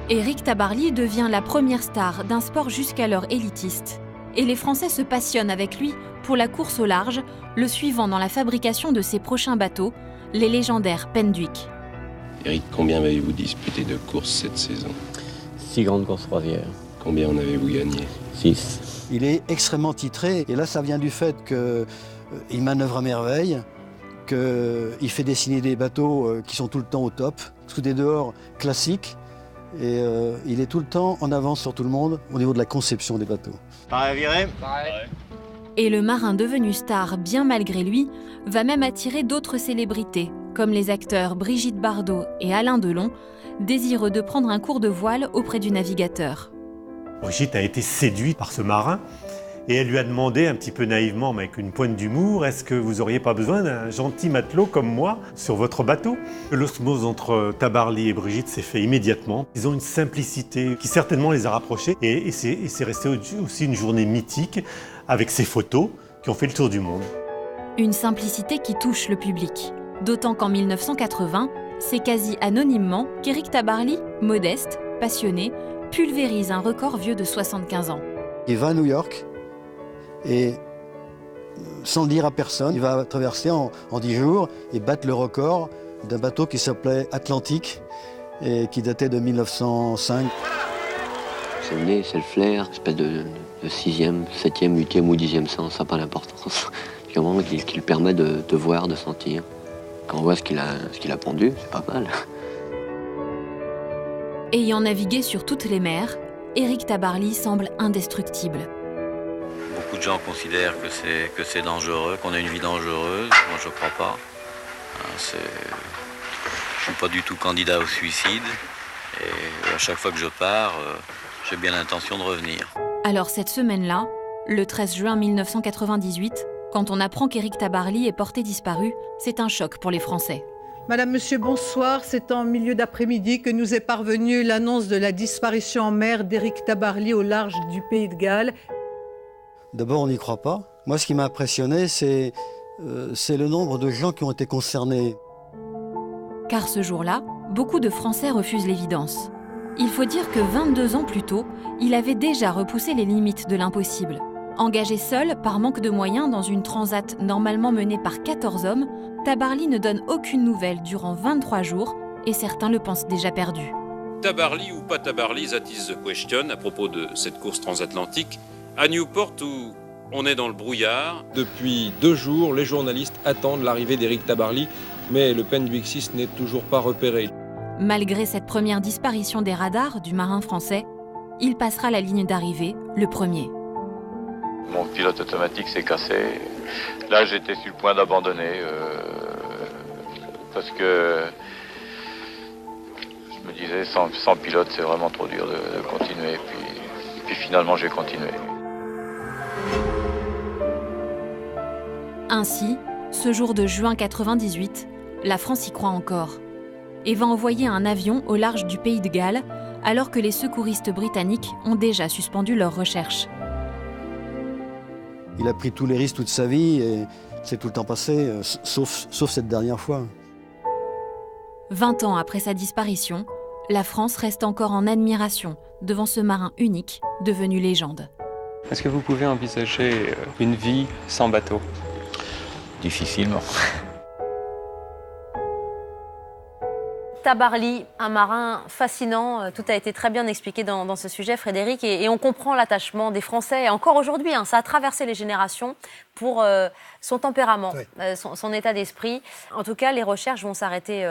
Éric Tabarly devient la première star d'un sport jusqu'alors élitiste. Et les Français se passionnent avec lui pour la course au large, le suivant dans la fabrication de ses prochains bateaux, les légendaires Penduic. Éric, combien avez-vous disputé de courses cette saison? 6 grandes courses croisières. Combien en avez-vous gagné? 6. Il est extrêmement titré, et là ça vient du fait qu'il manœuvre à merveille, qu'il fait dessiner des bateaux qui sont tout le temps au top, sous des dehors classiques, et il est tout le temps en avance sur tout le monde au niveau de la conception des bateaux. Pareil à virer? Pareil. Et le marin devenu star, bien malgré lui, va même attirer d'autres célébrités, comme les acteurs Brigitte Bardot et Alain Delon, désireux de prendre un cours de voile auprès du navigateur. Brigitte a été séduite par ce marin et elle lui a demandé un petit peu naïvement, mais avec une pointe d'humour, est-ce que vous n'auriez pas besoin d'un gentil matelot comme moi sur votre bateau? L'osmose entre Tabarly et Brigitte s'est fait immédiatement. Ils ont une simplicité qui certainement les a rapprochés et c'est resté aussi une journée mythique avec ces photos qui ont fait le tour du monde. Une simplicité qui touche le public, d'autant qu'en 1980, c'est quasi anonymement qu'Éric Tabarly, modeste, passionné, pulvérise un record vieux de 75 ans. Il va à New York et, sans le dire à personne, il va traverser en 10 jours et battre le record d'un bateau qui s'appelait Atlantique et qui datait de 1905. C'est le nez, c'est le flair, espèce de 6e, 7e, 8e ou 10e sens, ça n'a pas d'importance. C'est un moment qui le permet de voir, de sentir. Quand on voit ce qu'il a pondu, c'est pas mal. Ayant navigué sur toutes les mers, Éric Tabarly semble indestructible. Beaucoup de gens considèrent que c'est dangereux, qu'on a une vie dangereuse. Moi, je crois pas. Je suis pas du tout candidat au suicide. Et à chaque fois que je pars, j'ai bien l'intention de revenir. Alors cette semaine-là, le 13 juin 1998, quand on apprend qu'Éric Tabarly est porté disparu, c'est un choc pour les Français. Madame, Monsieur, bonsoir. C'est en milieu d'après-midi que nous est parvenue l'annonce de la disparition en mer d'Éric Tabarly au large du Pays de Galles. D'abord, on n'y croit pas. Moi, ce qui m'a impressionné, c'est le nombre de gens qui ont été concernés. Car ce jour-là, beaucoup de Français refusent l'évidence. Il faut dire que 22 ans plus tôt, il avait déjà repoussé les limites de l'impossible. Engagé seul, par manque de moyens, dans une transat normalement menée par 14 hommes, Tabarly ne donne aucune nouvelle durant 23 jours et certains le pensent déjà perdu. Tabarly ou pas Tabarly, that is the question à propos de cette course transatlantique. À Newport, où on est dans le brouillard. Depuis 2 jours, les journalistes attendent l'arrivée d'Éric Tabarly, mais le Penduic 6 n'est toujours pas repéré. Malgré cette première disparition des radars du marin français, il passera la ligne d'arrivée le premier. Mon pilote automatique s'est cassé. Là, j'étais sur le point d'abandonner parce que je me disais, sans pilote, c'est vraiment trop dur de continuer. Puis finalement, j'ai continué. Ainsi, ce jour de juin 98, la France y croit encore et va envoyer un avion au large du Pays de Galles alors que les secouristes britanniques ont déjà suspendu leurs recherches. Il a pris tous les risques toute sa vie et c'est tout le temps passé, sauf cette dernière fois. 20 ans après sa disparition, la France reste encore en admiration devant ce marin unique devenu légende. Est-ce que vous pouvez envisager une vie sans bateau? Difficilement. Tabarly, un marin fascinant, tout a été très bien expliqué dans ce sujet, Frédéric, et on comprend l'attachement des Français, et encore aujourd'hui, ça a traversé les générations pour son tempérament, oui. son état d'esprit. En tout cas, les recherches vont s'arrêter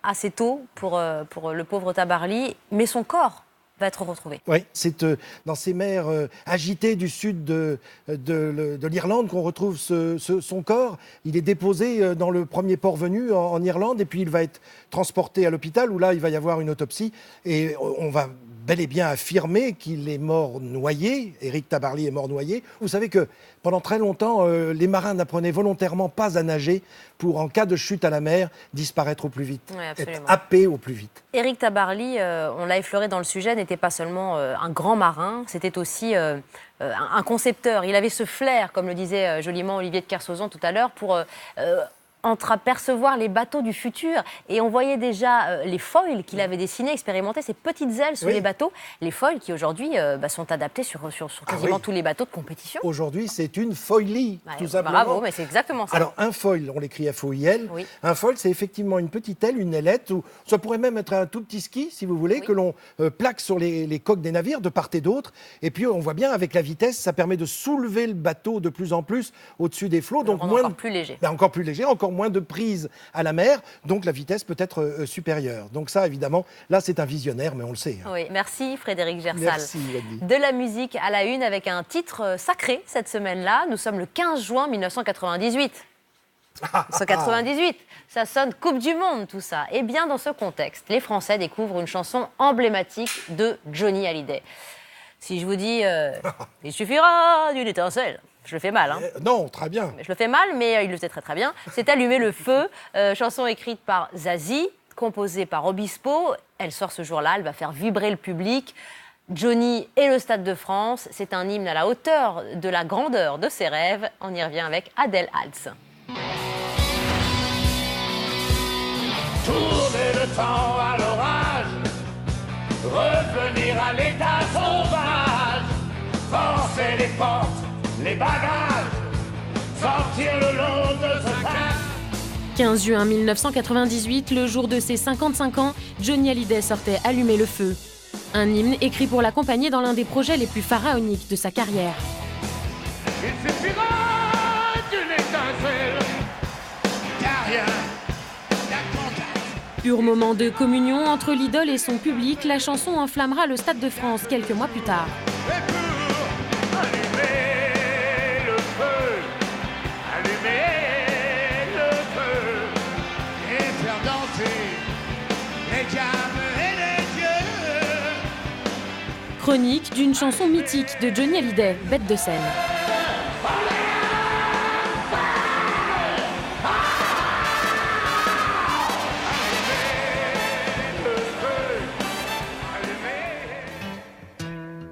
assez tôt pour le pauvre Tabarly, mais son corps va être retrouvé. Oui, c'est dans ces mers agitées du sud de l'Irlande qu'on retrouve son corps. Il est déposé dans le premier port venu en Irlande et puis il va être transporté à l'hôpital où là, il va y avoir une autopsie et on va bel et bien affirmer qu'il est mort noyé. Éric Tabarly est mort noyé. Vous savez que pendant très longtemps, les marins n'apprenaient volontairement pas à nager pour, en cas de chute à la mer, disparaître au plus vite, être happé au plus vite. Éric Tabarly, on l'a effleuré dans le sujet, n'était pas seulement un grand marin, c'était aussi un concepteur. Il avait ce flair, comme le disait joliment Olivier de Kersauzon tout à l'heure, pour entreapercevoir les bateaux du futur. Et on voyait déjà les foils qu'il avait dessinés, expérimentés, ces petites ailes sur les bateaux. Les foils qui aujourd'hui sont adaptés sur quasiment tous les bateaux de compétition. Aujourd'hui, c'est une foilie, tout simplement. Bravo, mais c'est exactement ça. Alors, un foil, on l'écrit F-O-I-L. Oui. Un foil, c'est effectivement une petite aile, une ailette, ou ça pourrait même être un tout petit ski, si vous voulez, que l'on plaque sur les coques des navires de part et d'autre. Et puis, on voit bien, avec la vitesse, ça permet de soulever le bateau de plus en plus au-dessus des flots. Donc, encore plus léger. Encore plus léger, encore moins de prise à la mer, donc la vitesse peut être supérieure. Donc ça, évidemment, là, c'est un visionnaire, mais on le sait. Hein. Oui, merci Frédéric Gersal. Merci, Wendy. De la musique à la une avec un titre sacré cette semaine-là. Nous sommes le 15 juin 1998. 1998, ça sonne Coupe du Monde, tout ça. Et bien, dans ce contexte, les Français découvrent une chanson emblématique de Johnny Hallyday. Si je vous dis « Il suffira d'une étincelle », je le fais mal. Hein. Non, très bien. Je le fais mal, mais il le faisait très très bien. C'est Allumer le feu, chanson écrite par Zazie, composée par Obispo. Elle sort ce jour-là, elle va faire vibrer le public. Johnny et le Stade de France, c'est un hymne à la hauteur de la grandeur de ses rêves. On y revient avec Adèle Hals. Tourner le temps à l'orage, revenir à l'état sauvage, forcer les portes, les bagages, sortir le long de ce cas. 15 juin 1998, le jour de ses 55 ans, Johnny Hallyday sortait Allumer le feu. Un hymne écrit pour l'accompagner dans l'un des projets les plus pharaoniques de sa carrière. Il suffira d'une étincelle, y'a rien. Pur moment de communion entre l'idole et son public, la chanson enflammera le Stade de France quelques mois plus tard. Chronique d'une chanson mythique de Johnny Hallyday, Bête de scène.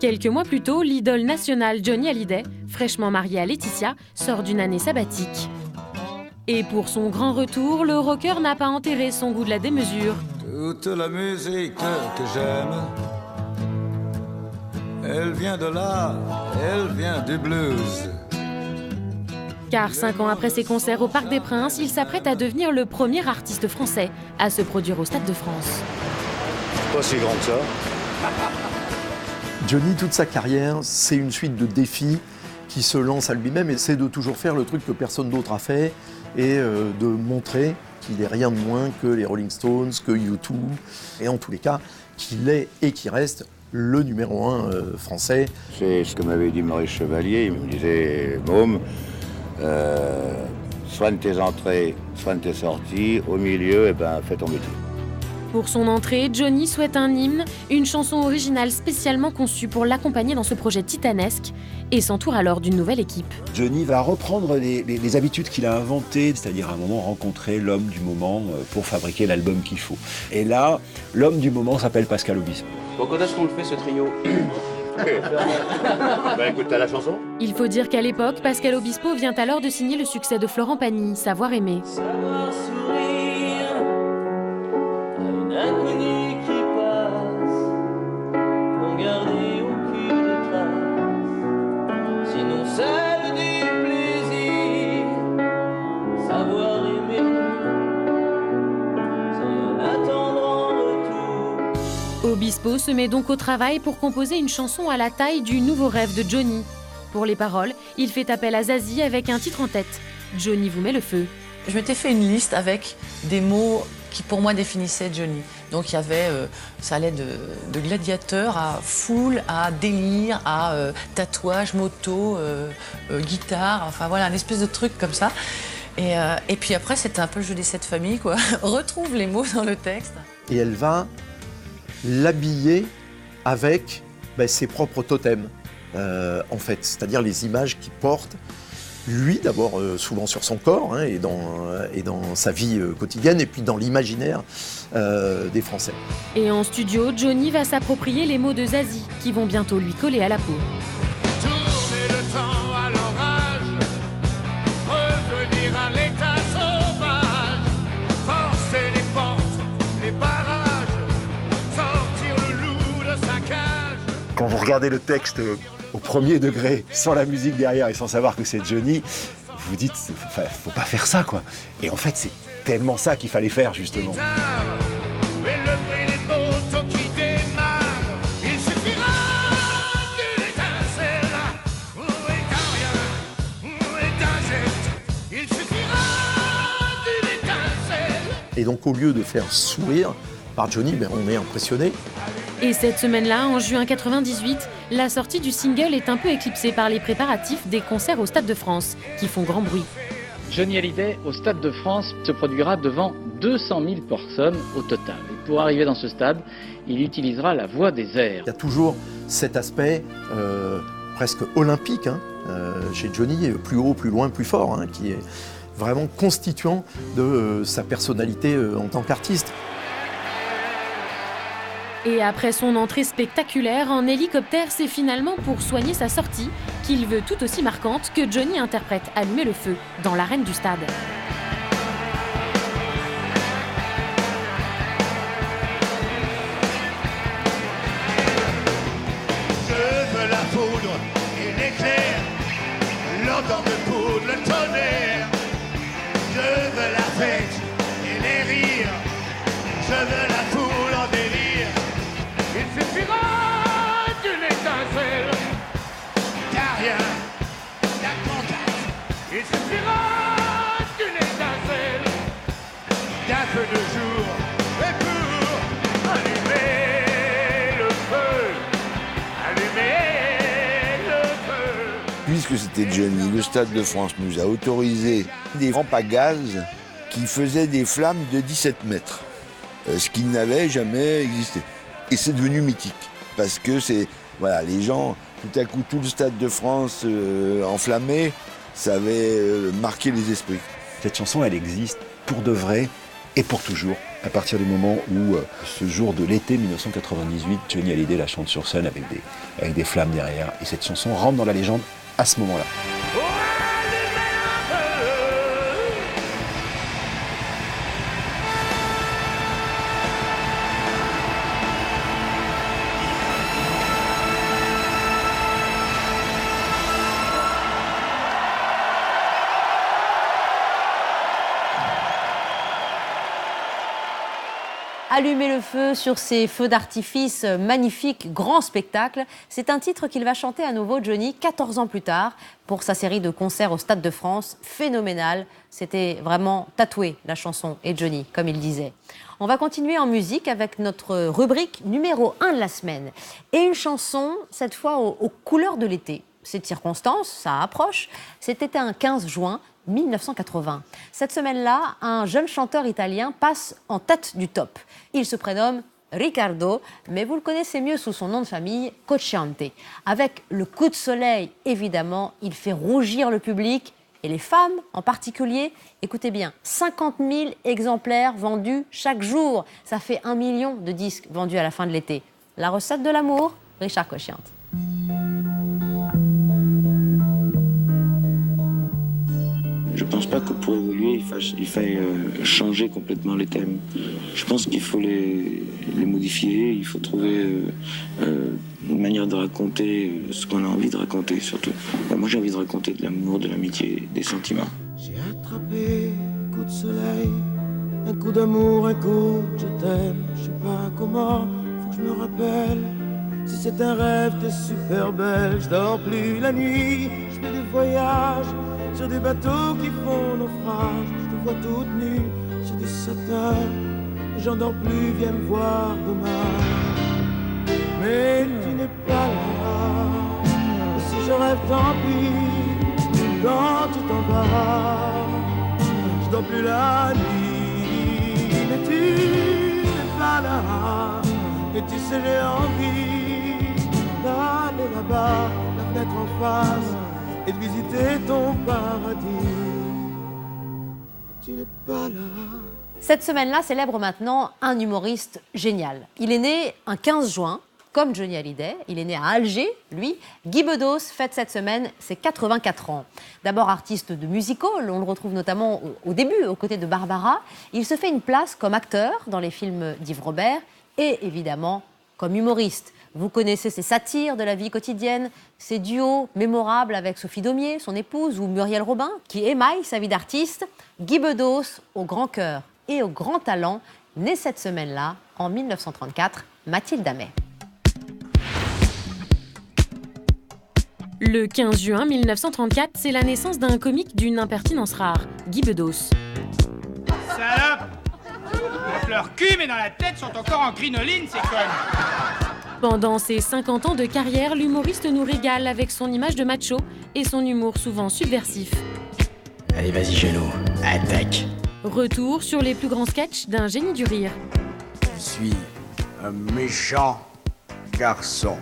Quelques mois plus tôt, l'idole nationale Johnny Hallyday, fraîchement marié à Laetitia, sort d'une année sabbatique. Et pour son grand retour, le rocker n'a pas enterré son goût de la démesure. Toute la musique que j'aime, elle vient de là, elle vient du blues. Car 5 ans après ses concerts au Parc des Princes, il s'apprête à devenir le premier artiste français à se produire au Stade de France. Pas si grand que ça. Johnny, toute sa carrière, c'est une suite de défis qui se lance à lui-même et c'est de toujours faire le truc que personne d'autre a fait et de montrer qu'il n'est rien de moins que les Rolling Stones, que U2 et en tous les cas qu'il est et qu'il reste le numéro 1 français. C'est ce que m'avait dit Maurice Chevalier, il me disait « Môme, soigne tes entrées, soigne tes sorties, au milieu, fais ton métier ». Pour son entrée, Johnny souhaite un hymne, une chanson originale spécialement conçue pour l'accompagner dans ce projet titanesque et s'entoure alors d'une nouvelle équipe. Johnny va reprendre les habitudes qu'il a inventées, c'est-à-dire à un moment rencontrer l'homme du moment pour fabriquer l'album qu'il faut. Et là, l'homme du moment s'appelle Pascal Obispo. Bon, quand est-ce qu'on le fait ce trio? Écoute, t'as la chanson? Il faut dire qu'à l'époque, Pascal Obispo vient alors de signer le succès de Florent Pagny, Savoir aimer. Savoir sourire à une inconnue qui passe, n'en garder aucune trace, sinon celle du plaisir. Savoir aimer sans attendre en retour. Obispo se met donc au travail pour composer une chanson à la taille du nouveau rêve de Johnny. Pour les paroles, il fait appel à Zazie avec un titre en tête, Johnny vous met le feu. Je m'étais fait une liste avec des mots qui pour moi définissaient Johnny. Donc il y avait, ça allait de gladiateur à foule, à délire, à tatouage, moto, guitare, enfin voilà, un espèce de truc comme ça. Et puis après, c'était un peu le jeu des 7 familles, quoi. Retrouve les mots dans le texte. Et elle va l'habiller avec ses propres totems, en fait, c'est-à-dire les images qu'il porte. Lui, d'abord, souvent sur son corps et dans sa vie quotidienne, et puis dans l'imaginaire des Français. Et en studio, Johnny va s'approprier les mots de Zazie, qui vont bientôt lui coller à la peau. Tourner le temps à l'orage, revenir à l'état sauvage, quand vous regardez le texte au premier degré, sans la musique derrière et sans savoir que c'est Johnny, vous vous dites, faut pas faire ça, quoi. Et en fait, c'est tellement ça qu'il fallait faire, justement. Et donc, au lieu de faire sourire par Johnny, on est impressionné. Et cette semaine-là, en juin 98, la sortie du single est un peu éclipsée par les préparatifs des concerts au Stade de France, qui font grand bruit. Johnny Hallyday, au Stade de France, se produira devant 200 000 personnes au total. Et pour arriver dans ce stade, il utilisera la voix des airs. Il y a toujours cet aspect presque olympique chez Johnny, plus haut, plus loin, plus fort, qui est vraiment constituant de sa personnalité en tant qu'artiste. Et après son entrée spectaculaire en hélicoptère, c'est finalement pour soigner sa sortie qu'il veut tout aussi marquante que Johnny interprète Allumer le feu dans l'arène du stade. Je veux la poudre et l'éclair, l'odeur de poudre, le tonnerre. Je veux la fête et les rires, je veux la foule en délire. Il suffira d'une étincelle, car rien n'a contact. Il suffira d'une étincelle, d'un feu de jour, et pour allumer le feu, allumer le feu. Puisque c'était Johnny, le Stade de France nous a autorisé des rampes à gaz qui faisaient des flammes de 17 mètres, ce qui n'avait jamais existé. Et c'est devenu mythique, parce que les gens, tout à coup, tout le Stade de France enflammé, ça avait marqué les esprits. Cette chanson, elle existe pour de vrai et pour toujours. À partir du moment où, ce jour de l'été 1998, Johnny Hallyday la chante sur scène avec des flammes derrière. Et cette chanson rentre dans la légende à ce moment-là. Allumer le feu sur ces feux d'artifice magnifiques, grand spectacle. C'est un titre qu'il va chanter à nouveau, Johnny, 14 ans plus tard, pour sa série de concerts au Stade de France. Phénoménal. C'était vraiment tatoué, la chanson, et Johnny, comme il disait. On va continuer en musique avec notre rubrique numéro 1 de la semaine. Et une chanson, cette fois, aux couleurs de l'été. Cette circonstance, ça approche. C'était un 15 juin 1980. Cette semaine-là, un jeune chanteur italien passe en tête du top. Il se prénomme Riccardo, mais vous le connaissez mieux sous son nom de famille, Cocciante. Avec le coup de soleil, évidemment, il fait rougir le public et les femmes en particulier. Écoutez bien, 50 000 exemplaires vendus chaque jour. Ça fait 1 million de disques vendus à la fin de l'été. La recette de l'amour, Richard Cocciante. Je ne pense pas que pour évoluer, il faille changer complètement les thèmes. Je pense qu'il faut les modifier, il faut trouver une manière de raconter ce qu'on a envie de raconter, surtout. Moi, j'ai envie de raconter de l'amour, de l'amitié, des sentiments. J'ai attrapé un coup de soleil, un coup d'amour, un coup de je t'aime. Je sais pas comment, faut que je me rappelle. Si c'est un rêve, t'es super belle. Je dors plus la nuit, je fais des voyages sur des bateaux qui font naufrage. Je te vois toute nue sur du satin. J'en dors plus, viens me voir demain. Mais tu n'es pas là. Et si je rêve, tant pis. Quand tu t'en vas, je dors plus la nuit. Mais tu n'es pas là. Et tu sais, j'ai envie d'aller là-bas, la fenêtre en face, et de visiter ton paradis. Tu n'es pas là. Cette semaine-là célèbre maintenant un humoriste génial. Il est né un 15 juin, comme Johnny Hallyday. Il est né à Alger, lui. Guy Bedos fête cette semaine ses 84 ans. D'abord artiste de musical, on le retrouve notamment au début, aux côtés de Barbara. Il se fait une place comme acteur dans les films d'Yves Robert et évidemment Comme humoriste, vous connaissez ses satires de la vie quotidienne, ses duos mémorables avec Sophie Daumier, son épouse, ou Muriel Robin, qui émaille sa vie d'artiste. Guy Bedos, au grand cœur et au grand talent, né cette semaine-là, en 1934, Mathilde Amet. Le 15 juin 1934, c'est la naissance d'un comique d'une impertinence rare, Guy Bedos. Salope! Leur cul, mais dans la tête, sont encore en crinoline, ces connes! Pendant ses 50 ans de carrière, l'humoriste nous régale avec son image de macho et son humour souvent subversif. Allez, vas-y, Géno, attaque! Retour sur les plus grands sketchs d'un génie du rire. Je suis un méchant garçon.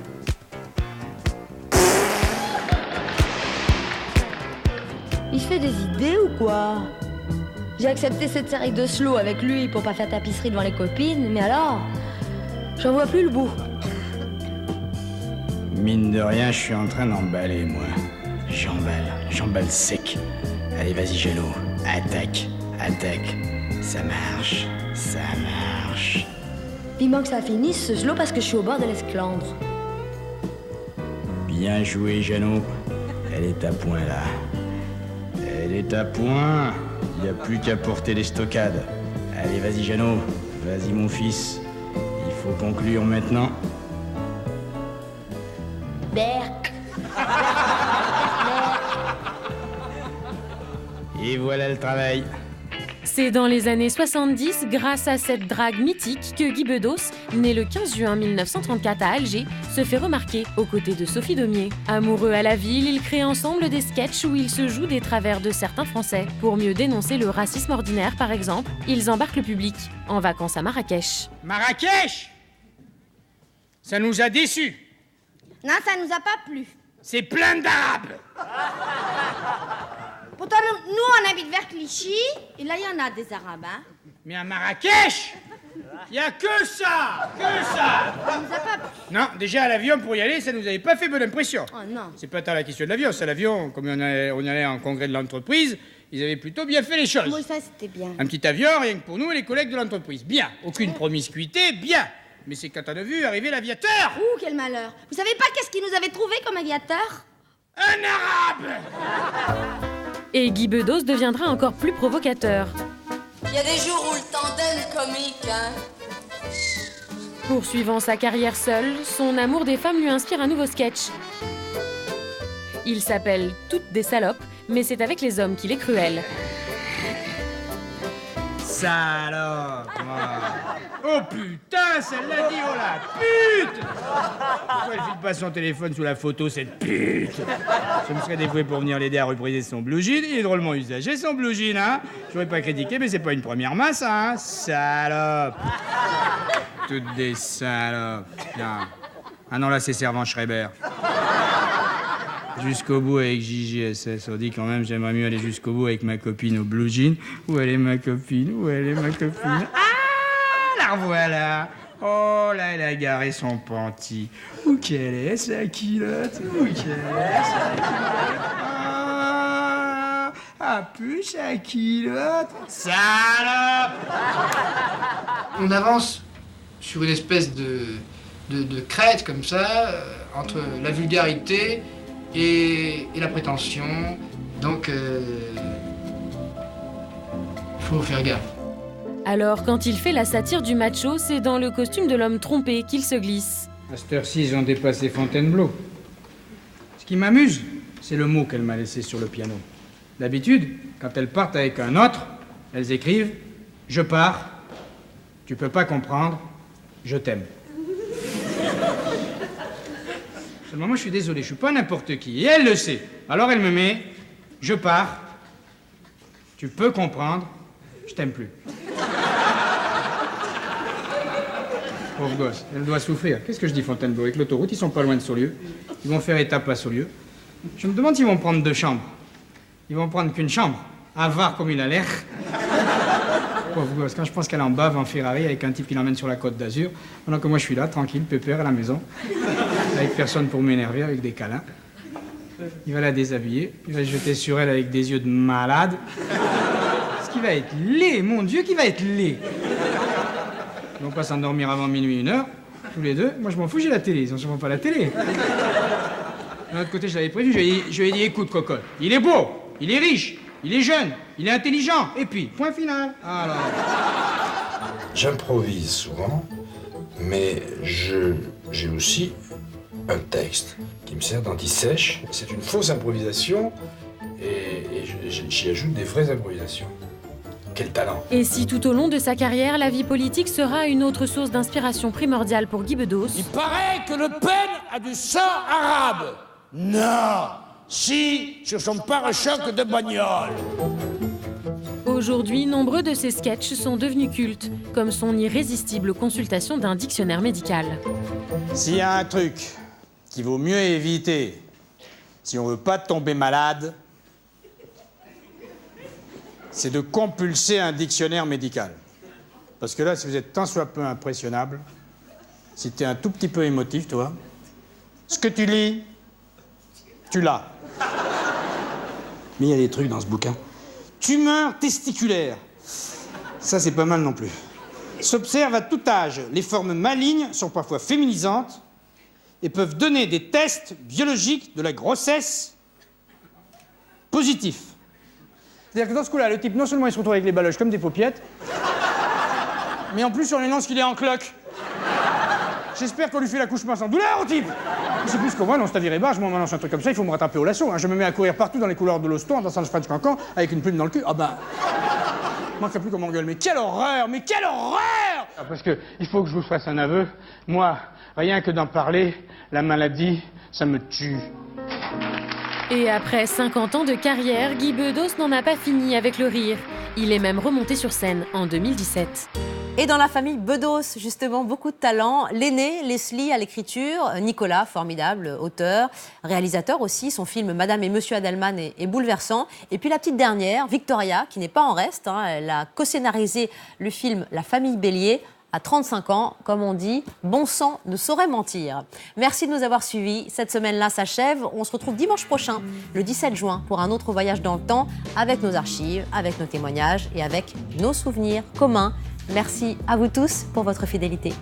Il fait des idées ou quoi? J'ai accepté cette série de slow avec lui pour pas faire tapisserie devant les copines, mais alors, j'en vois plus le bout. Mine de rien, je suis en train d'emballer, moi. J'emballe sec. Allez, vas-y, Géno, attaque. Ça marche. Vivement que ça finisse ce slow parce que je suis au bord de l'esclandre. Bien joué, Géno. Elle est à point, là. Elle est à point. Il n'y a plus qu'à porter les stockades. Allez, vas-y, Géno. Vas-y, mon fils. Il faut conclure maintenant. Berk. Et voilà le travail. C'est dans les années 70, grâce à cette drague mythique, que Guy Bedos, né le 15 juin 1934 à Alger, se fait remarquer aux côtés de Sophie Daumier. Amoureux à la ville, ils créent ensemble des sketchs où ils se jouent des travers de certains Français. Pour mieux dénoncer le racisme ordinaire, par exemple, ils embarquent le public en vacances à Marrakech. Marrakech! Ça nous a déçus. Non, ça nous a pas plu. C'est plein d'Arabes. Pourtant, nous, on habite vers Clichy, et là, il y en a des Arabes, hein. Mais à Marrakech, il n'y a que ça. Ça nous a pas plu. Non, déjà à l'avion, pour y aller, ça nous avait pas fait bonne impression. Oh non. C'est pas tant la question de l'avion, c'est l'avion, comme on allait en congrès de l'entreprise, ils avaient plutôt bien fait les choses. Oui, ça, c'était bien. Un petit avion, rien que pour nous et les collègues de l'entreprise. Bien. Aucune promiscuité, bien. Mais c'est quand on a vu arriver l'aviateur. Ouh, quel malheur. Vous savez pas qu'est-ce qu'il nous avait trouvé comme aviateur? Un arabe. Et Guy Bedos deviendra encore plus provocateur. Il y a des jours où le tandem comique, hein. Poursuivant sa carrière seule, son amour des femmes lui inspire un nouveau sketch. Il s'appelle « Toutes des salopes », mais c'est avec les hommes qu'il est cruel. Salope. Oh putain, celle-là dit oh la pute. Pourquoi elle file pas son téléphone sous la photo, cette pute? Je me serais dévoué pour venir l'aider à repriser son blue jean. Il est drôlement usagé, son blue jean, hein. J'aurais pas critiqué, mais c'est pas une première masse, hein. Salope. Toutes des salopes. Tiens. Ah non, là, c'est Servan Schreiber. Jusqu'au bout avec JJSS. On dit quand même, j'aimerais mieux aller jusqu'au bout avec ma copine au blue jean. Où elle est ma copine? Ah, la revoilà. Oh là, elle a garé son panty. Où qu'elle est, sa culotte? Ah, plus sa culotte. Salope! On avance sur une espèce de crête comme ça, entre la vulgarité et la prétention. Donc, faut faire gaffe. Alors, quand il fait la satire du macho, c'est dans le costume de l'homme trompé qu'il se glisse. À cette heure-ci, ils ont dépassé Fontainebleau. Ce qui m'amuse, c'est le mot qu'elle m'a laissé sur le piano. D'habitude, quand elles partent avec un autre, elles écrivent « Je pars, tu peux pas comprendre, je t'aime ». Seulement, moi, je suis désolé, je suis pas n'importe qui. Et elle le sait. Alors, elle me met « Je pars, tu peux comprendre, je t'aime plus ». Pauvre gosse, elle doit souffrir. Qu'est-ce que je dis, Fontainebleau? Avec l'autoroute, ils sont pas loin de Saulieu. Ils vont faire étape à Saulieu. Je me demande s'ils vont prendre 2 chambres. Ils vont prendre qu'une chambre. Avare comme il a l'air. Pauvre gosse, quand je pense qu'elle en bave en Ferrari avec un type qui l'emmène sur la Côte d'Azur, pendant que moi je suis là, tranquille, pépère à la maison, avec personne pour m'énerver, avec des câlins. Il va la déshabiller, il va se jeter sur elle avec des yeux de malade. Ce qui va être laid, mon Dieu, qui va être laid. Ils vont pas s'endormir avant minuit, 1 heure. tous les deux. Moi, je m'en fous, j'ai la télé. Ils ont sûrement pas la télé. D'un autre côté, je l'avais prévu. Je lui ai dit, écoute, cocotte, il est beau, il est riche, il est jeune, il est intelligent. Et puis, point final. Alors... J'improvise souvent, mais j'ai aussi un texte qui me sert d'anti-sèche. C'est une fausse improvisation et j'y ajoute des vraies improvisations. Quel talent! Et si tout au long de sa carrière, la vie politique sera une autre source d'inspiration primordiale pour Guy Bedos? Il paraît que Le Pen a du sang arabe. Non! Si, sur son pare-choc de bagnole. Aujourd'hui, nombreux de ses sketchs sont devenus cultes, comme son irrésistible consultation d'un dictionnaire médical. S'il y a un truc qu'il vaut mieux éviter si on veut pas tomber malade, c'est de compulser un dictionnaire médical. Parce que là, si vous êtes tant soit peu impressionnable, si tu es un tout petit peu émotif, toi, ce que tu lis, tu l'as. Mais il y a des trucs dans ce bouquin. Tumeur testiculaire. Ça, c'est pas mal non plus. S'observe à tout âge. Les formes malignes sont parfois féminisantes et peuvent donner des tests biologiques de la grossesse positifs. C'est-à-dire que dans ce coup-là, le type, non seulement il se retrouve avec les baloches comme des paupiettes, mais en plus, on lui annonce qu'il est en cloque. J'espère qu'on lui fait l'accouchement sans douleur au type. C'est plus que moi, non, c'est-à-dire, je m'en lance un truc comme ça, il faut me rattraper au lasso. Hein. Je me mets à courir partout dans les couloirs de l'hosto en dansant le French Cancan avec une plume dans le cul. Ah ben... manquerait plus qu'on m'engueule. Mais quelle horreur! Mais quelle horreur! Parce que il faut que je vous fasse un aveu. Moi, rien que d'en parler, la maladie, ça me tue. Et après 50 ans de carrière, Guy Bedos n'en a pas fini avec le rire. Il est même remonté sur scène en 2017. Et dans la famille Bedos, justement, beaucoup de talent. L'aîné, Leslie, à l'écriture. Nicolas, formidable, auteur, réalisateur aussi. Son film Madame et Monsieur Adelman est bouleversant. Et puis la petite dernière, Victoria, qui n'est pas en reste. Hein, elle a co-scénarisé le film La famille Bélier. À 35 ans, comme on dit, bon sang ne saurait mentir. Merci de nous avoir suivis. Cette semaine-là s'achève. On se retrouve dimanche prochain, le 17 juin, pour un autre voyage dans le temps, avec nos archives, avec nos témoignages et avec nos souvenirs communs. Merci à vous tous pour votre fidélité.